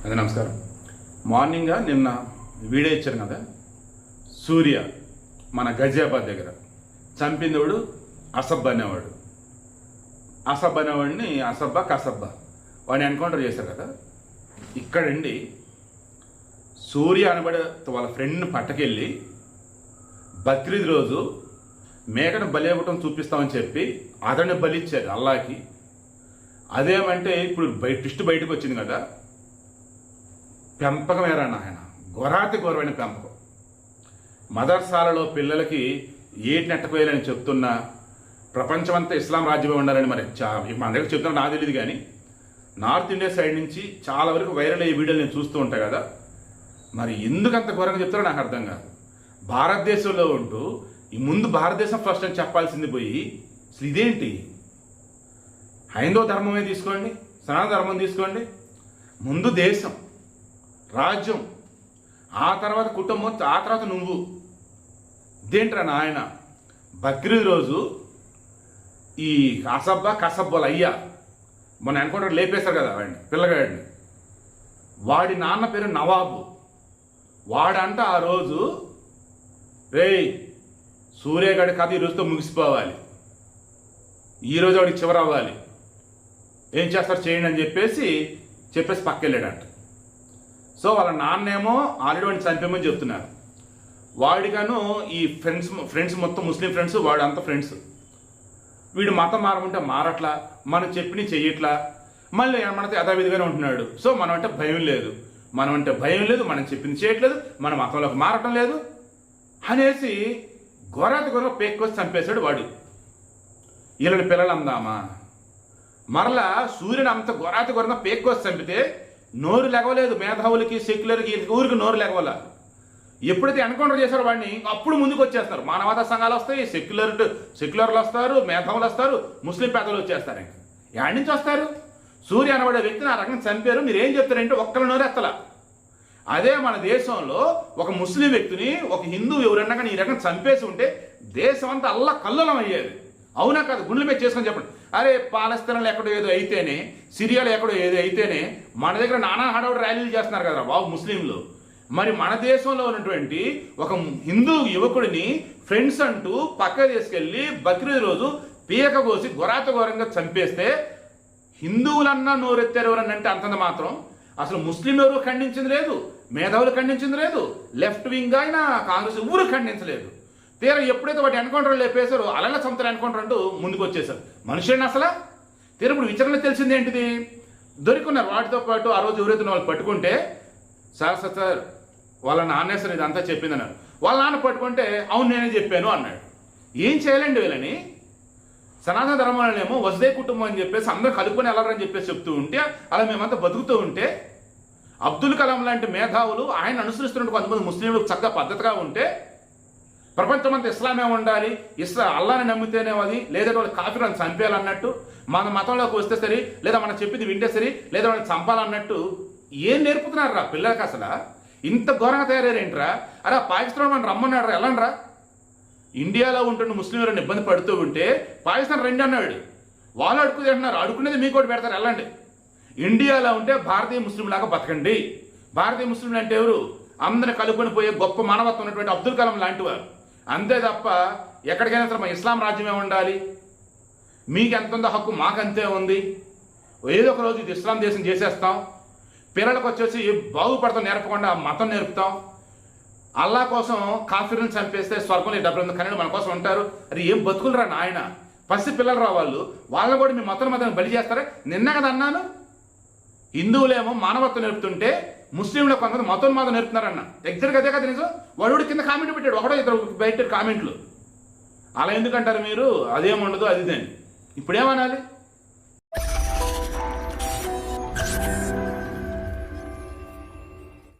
అదే నమస్కారం. మార్నింగ్గా నిన్న వీడియో ఇచ్చాను కదా, సూర్య మన గజియాబాద్ దగ్గర చంపినవాడు అసబ్బ అనేవాడు. అసబ్బ అనేవాడిని అసబ్బా కసబ్బా వాడిని ఎన్కౌంటర్ చేశారు కదా. ఇక్కడండి సూర్య అనబడే వాళ్ళ ఫ్రెండ్ని పట్టకెళ్ళి బక్రీద్ రోజు మేకను బలి ఇవ్వటం చూపిస్తామని చెప్పి అతన్ని బలిచ్చారు అల్లాకి. అదేమంటే ఇప్పుడు ట్విస్ట్ బయటకు వచ్చింది కదా, పెంపకం ఏరా నాయన, ఘోరాతి ఘోరమైన పెంపకం. మదర్సాలలో పిల్లలకి ఏటి నెట్టకోయాలని చెప్తున్నా ప్రపంచమంతా ఇస్లాం రాజ్యమే ఉండాలని మరి మన దగ్గర చెప్తున్నా నాకు తెలియదు, కానీ నార్త్ ఇండియా సైడ్ నుంచి చాలా వరకు వైరల్ అయ్యే వీడియోలు నేను చూస్తూ ఉంటాయి కదా. మరి ఎందుకు అంత ఘోరంగా చెప్తారో నాకు అర్థం కాదు. భారతదేశంలో ఉంటూ ఈ ముందు భారతదేశం ఫస్ట్ అని చెప్పాల్సింది పోయి అసలు ఇదేంటి? హైందవ ధర్మమే తీసుకోండి, సనాతన ధర్మం తీసుకోండి, ముందు దేశం రాజ్యం, ఆ తర్వాత కుటుంబం, ఆ తర్వాత నువ్వు. ఇదేంట్రా నాయన? బక్రీద్ రోజు ఈ అసబ్బా కసబ్బలు అయ్యా మొన్న ఎన్కౌంటర్ లేపేశారు కదా వాడిని, పిల్లగాడిని. వాడి నాన్న పేరు నవాబు. వాడంట ఆ రోజు రేయ్ సూర్యగాడి కథ ఈ రోజుతో ముగిసిపోవాలి, ఈరోజు వాడికి చివరి అవ్వాలి, ఏం చేస్తారు చేయండి అని చెప్పేసి పక్కెళ్ళాడంట. సో వాళ్ళ నాన్నేమో ఆల్రెడీ వాడిని చంపేమని చెప్తున్నారు. వాడిగాను ఈ ఫ్రెండ్స్ మొత్తం ముస్లిం ఫ్రెండ్స్, వాడు అంత ఫ్రెండ్స్. వీడు మతం మారమంటే మారట్లా, మనం చెప్పిన చెయ్యట్లా, మళ్ళీ మనతో యథావిధిగానే ఉంటున్నాడు. సో మనం అంటే భయం లేదు, మనం చెప్పింది చేయట్లేదు, మన మతంలోకి మారటం లేదు అనేసి ఘోరాతి ఘోర పేక్కొచ్చి చంపేశాడు వాడు. వీళ్ళని పిల్లలు అందామా? మరలా సూర్యుని అంత ఘోరాతి ఘోరంగా పేక్కొచ్చి చంపితే నోరు లెగవలేదు మేధావులకి, సెక్యులర్కి, ఊరికి నోరు లెగవాల. ఎప్పుడైతే ఎన్కౌంటర్ చేశారో వాడిని అప్పుడు ముందుకు వచ్చేస్తారు. మానవతా సంఘాలు వస్తాయి, సెక్యులర్లు వస్తారు, మేధావులు వస్తారు, ముస్లిం పేదలు వచ్చేస్తారు. ఇంకా ఎక్కడి నుంచి వస్తారు? సూర్య అనబడే వ్యక్తిని ఆ రకంగా చంపారు, మీరేం చెప్తారంటే ఒక్కరి నోరు ఎత్తల. అదే మన దేశంలో ఒక ముస్లిం వ్యక్తిని ఒక హిందూ ఎవరన్నా కానీ ఈ రకంగా చంపేసి ఉంటే దేశం అంతా అల్లా కల్లోలం అయ్యేది. అవునా కాదు? గుండెల మీద చేసుకొని చెప్పండి. అరే పాలస్తీనాలో ఎక్కడో ఏదో అయితేనే, సిరియాలో ఎక్కడో ఏదో అయితేనే మన దగ్గర నానా హడావుడి ర్యాలీలు చేస్తున్నారు కదా బాబు ముస్లింలు. మరి మన దేశంలో ఉన్నటువంటి ఒక హిందూ యువకుడిని ఫ్రెండ్స్ అంటూ పక్క తీసుకెళ్లి బక్రీద్ రోజు పీక కోసి ఘోరాతఘోరంగా చంపేస్తే హిందువులన్నా నోరెత్తారు ఎవరన్నా అంటే అంతంత మాత్రం. అసలు ముస్లిం ఎవరు ఖండించింది లేదు, మేధావులు ఖండించింది లేదు, లెఫ్ట్ వింగ్ అయినా కాంగ్రెస్ ఎవరు ఖండించలేదు. తీరా ఎప్పుడైతే వాటి ఎన్కౌంటర్ లేపేశారో అలా చంపుతారు ఎన్కౌంటర్ అంటూ ముందుకు వచ్చేసారు. మనుషులని అసలు తీరా ఇప్పుడు విచారణ తెలిసింది ఏంటిది? దొరికున్నారు. వాటితో పాటు ఆ రోజు ఎవరైతే వాళ్ళు పట్టుకుంటే సార్ వాళ్ళ నాన్నే సార్ ఇదంతా చెప్పిందన్నారు. వాళ్ళ నాన్న పట్టుకుంటే అవును నేనే చెప్పాను అన్నాడు. ఏం చేయాలండి వీళ్ళని? సనాతన ధర్మాలనేమో వసుదే కుటుంబం అని చెప్పేసి అందరూ కలుపుకొని వెళ్ళారని చెప్పేసి చెప్తూ ఉంటే అలా మేమంతా బతుకుతూ ఉంటే, అబ్దుల్ కలాం లాంటి మేధావులు ఆయన అనుసరిస్తున్నట్టు కొంతమంది ముస్లింలకు చక్కగా పద్ధతిగా ఉంటే, ప్రపంచమంతా ఇస్లామే ఉండాలి, అల్లాని నమ్మితేనే అది, లేదా వాళ్ళు కాఫీలను చంపేయాలన్నట్టు, మన మతంలోకి వస్తే సరి, లేదా మనం చెప్పింది వింటే సరి, లేదా వాళ్ళని చంపాలన్నట్టు ఏం నేర్పుతున్నారు రా పిల్లలకి? అసలు ఇంత ఘోరంగా తయారయ్యారేంట్రా? అరే పాకిస్తాన్ మనం రమ్మన్నాడు రా, వెళ్ళండి రా. ఇండియాలో ఉంటున్న ముస్లింలను ఇబ్బంది పడుతూ ఉంటే పాకిస్తాన్ రండి అన్నాడు. వాళ్ళు అడుగుతున్నారు, అడుకునేది మీకు కూడా పెడతారు, వెళ్ళండి. ఇండియాలో ఉంటే భారతీయ ముస్లిం లాగా బతకండి. భారతీయ ముస్లింలు అంటే ఎవరు? అందరిని కలుపుకొని పోయే గొప్ప మానవత్వం ఉన్నటువంటి అబ్దుల్ కలాం లాంటి వారు. అంతే తప్ప ఎక్కడికైనా సరే మా ఇస్లాం రాజ్యమే ఉండాలి, మీకు ఎంత ఉందో హక్కు మాకంతే ఉంది, ఏదో ఒక రోజు ఇది ఇస్లాం దేశం చేసేస్తాం, పిల్లలకు వచ్చేసి బాగుపడతాం నేర్పకుండా మతం నేర్పుతాం, అల్లా కోసం కాఫీర్ని చంపేస్తే స్వర్గంలో 70 కన్నెలు మన కోసం ఉంటారు. అది ఏం బతుకులు రా నాయన? పసి పిల్లలు రా వాళ్ళని కూడా మీ మతాన్ని బలి చేస్తారా? నిన్న కదా అన్నాను, హిందువులేమో మానవత్వం నేర్పుతుంటే ముస్లింలు కొంతమంది మతోన్మాదం నేర్పుతున్నారన్న. ఎగ్జాక్ట్గా అదే కదా నిజం. వాడు కింద కామెంట్ పెట్టాడు, ఒకటో ఇద్దరు బయట కామెంట్లు. అలా ఎందుకంటారు మీరు? అదేముండదు అది ఇదని. ఇప్పుడేమనాలి?